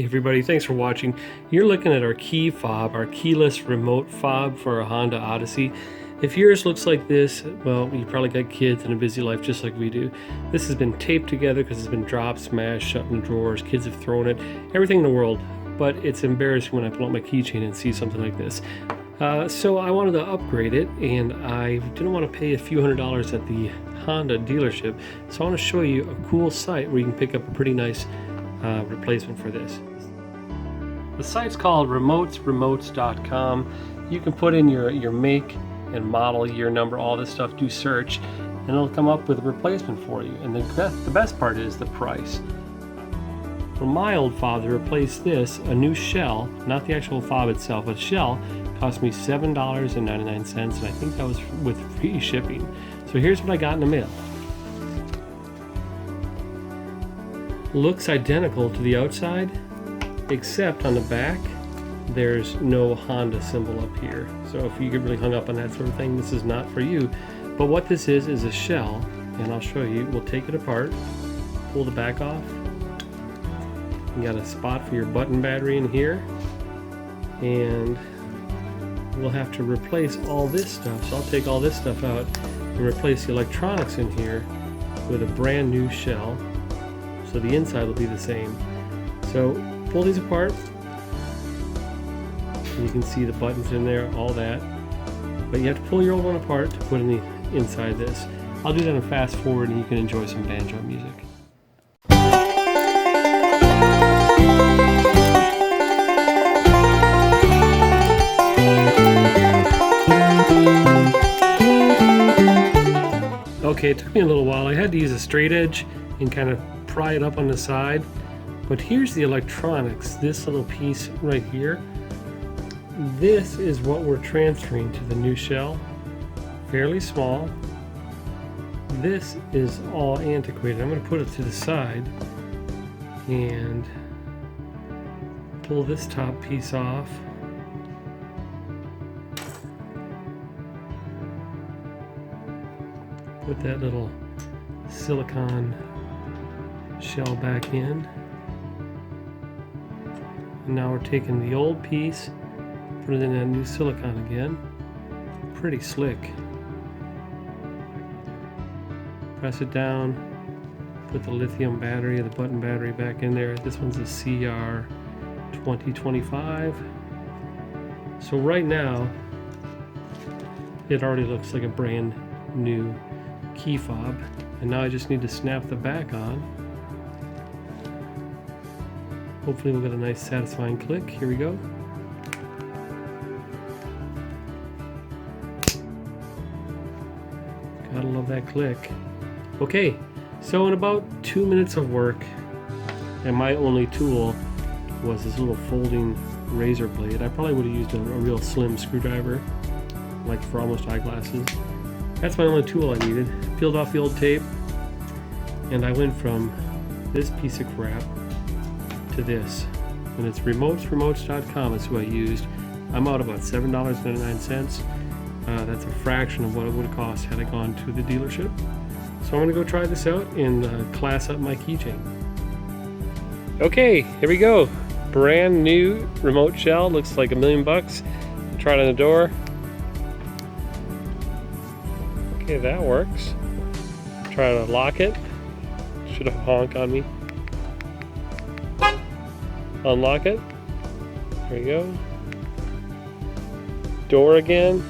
everybody, thanks for watching. You're looking at our key fob, our keyless remote fob for a Honda Odyssey. If yours looks like this, well, you probably got kids and a busy life just like we do. This has been taped together because it's been dropped, smashed, shut in the drawers, kids have thrown it, everything in the world. But it's embarrassing when I pull out my keychain and see something like this. So I wanted to upgrade it, and I didn't want to pay a few $100s at the Honda dealership. So I want to show you a cool site where you can pick up a pretty nice replacement for this. The site's called remotes.com. You can put in your make and model, year number, all this stuff, do search, and it'll come up with a replacement for you. And the best part is the price. For my old fob, to replace this, a new shell, not the actual fob itself, but shell, cost me $7.99, and I think that was with free shipping. So here's what I got in the mail. Looks identical to the outside, except on the back there's no Honda symbol up here. So if you get really hung up on that sort of thing, this is not for you. But what this is a shell, and I'll show you. We'll take it apart, pull the back off. You got a spot for your button battery in here, and we'll have to replace all this stuff. So I'll take all this stuff out and replace the electronics in here with a brand new shell. So the inside will be the same. So pull these apart, and you can see the buttons in there, all that. But you have to pull your old one apart to put in the inside this. I'll do that in fast forward, and you can enjoy some banjo music. Okay, it took me a little while. I had to use a straight edge and kind of pry it up on the side. But here's the electronics, this little piece right here. This is what we're transferring to the new shell. Fairly small. This is all antiquated. I'm going to put it to the side and pull this top piece off. Put that little silicone shell back in. And now we're taking the old piece, put it in that new silicone again. Pretty slick. Press it down, put the lithium battery, the button battery back in there. This one's a CR2025. So right now, it already looks like a brand new key fob, and now I just need to snap the back on. Hopefully we'll get a nice satisfying click. Here we go. Gotta love that click. Okay, so in about 2 minutes of work, and my only tool was this little folding razor blade. I probably would have used a real slim screwdriver, like for almost eyeglasses. That's my only tool I needed. Peeled off the old tape, and I went from this piece of crap to this. And it's remotes.com is who I used. I'm out about $7.99. That's a fraction of what it would have cost had I gone to the dealership. So I'm going to go try this out and class up my keychain. Okay, here we go. Brand new remote shell. Looks like $1 million. Try it on the door. Okay, that works. Try to lock it. Should have honked on me. Unlock it. There we go. Door again.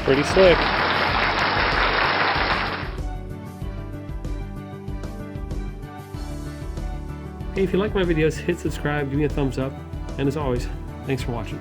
Pretty slick. Hey, if you like my videos, hit subscribe, give me a thumbs up, and as always, thanks for watching.